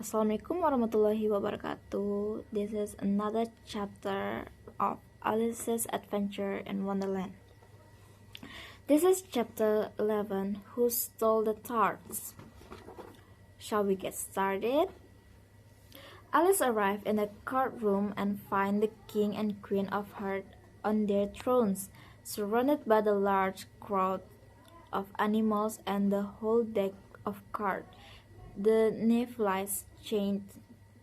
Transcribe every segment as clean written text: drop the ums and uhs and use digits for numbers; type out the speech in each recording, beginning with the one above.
Assalamualaikum warahmatullahi wabarakatuh. This is another chapter of Alice's adventure in Wonderland. This is chapter 11, Who Stole the Tarts? Shall we get started? Alice arrived in the courtroom and find the king and queen of hearts on their thrones, surrounded by the large crowd of animals and the whole deck of cards. The knave lies chained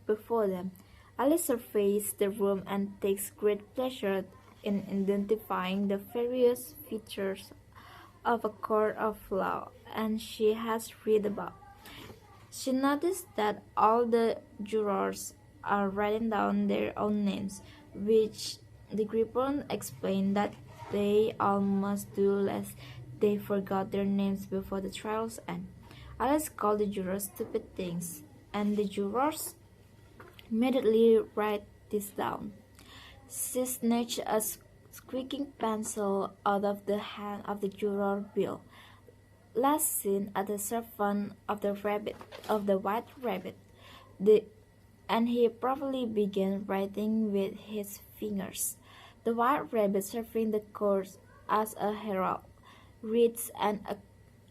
before them. Alice surveys the room and takes great pleasure in identifying the various features of a court of law and she has read about. She noticed that all the jurors are writing down their own names, which the Griffon explained that they all must do lest they forgot their names before the trial's end. Alice called the jurors stupid things, and the jurors immediately write this down. She snatched a squeaking pencil out of the hand of the juror Bill, last seen at the servant of the white rabbit, and he promptly began writing with his fingers. The white rabbit, serving the court as a herald, reads an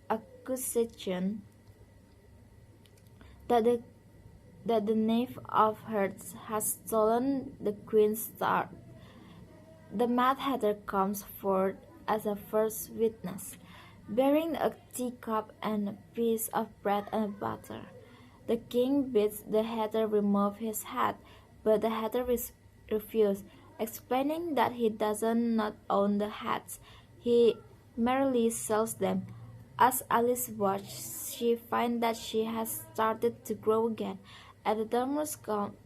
accusation that the knave of hearts has stolen the queen's star. The Mad Hatter comes forth as a first witness, bearing a teacup and a piece of bread and butter. The king bids the Hatter remove his hat, but the Hatter refuses, explaining that he does not own the hats. He merely sells them. As Alice watched, she finds that she has started to grow again, and the dormouse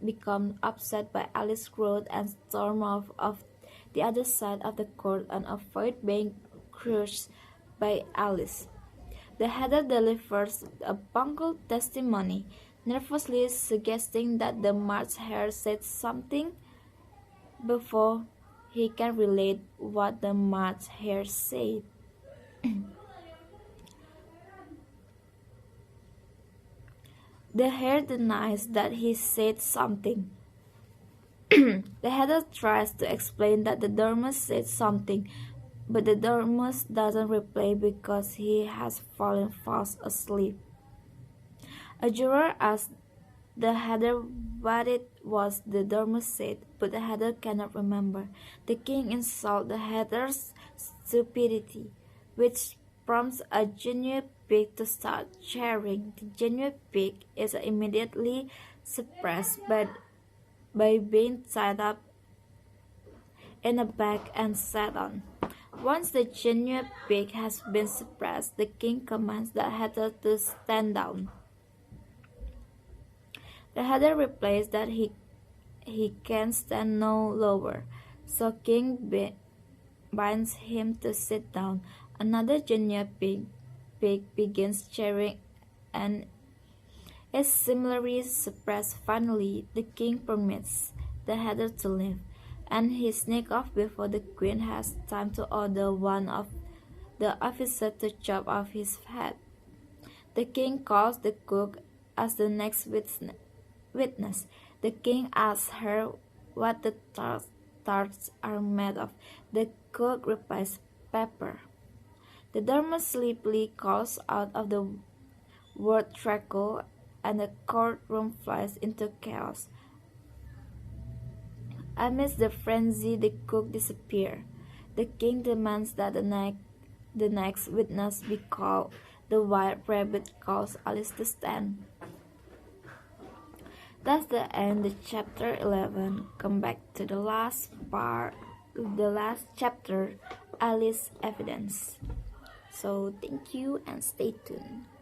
become upset by Alice's growth and storm off the other side of the court and avoid being crushed by Alice. The Hatter delivers a bungled testimony, nervously suggesting that the March Hare said something before he can relate what the March Hare said. The hare denies that he said something. The Hatter tries to explain that the dormouse said something, but the dormouse doesn't reply because he has fallen fast asleep. A juror asks the Hatter what it was the dormouse said, but the Hatter cannot remember. The king insults the Hatter's stupidity, which prompts a genuine pig to start cheering. The genuine pig is immediately suppressed by being tied up in a bag and sat on. Once the genuine pig has been suppressed, the king commands the Hatter to stand down. The Hatter replies that he can stand no lower, so king binds him to sit down. Another genuine pig begins cheering and is similarly suppressed. Finally, the king permits the Hatter to leave, and he sneaks off before the queen has time to order one of the officers to chop off his head. The king calls the cook as the next witness. The king asks her what the tarts are made of. The cook replies, pepper. The dormouse sleepily calls out of the word treacle, and the courtroom flies into chaos. Amidst the frenzy, the cook disappears. The king demands that the next witness be called. The white rabbit calls Alice to stand. That's the end of chapter 11. Come back to the last chapter, Alice Evidence. So thank you and stay tuned.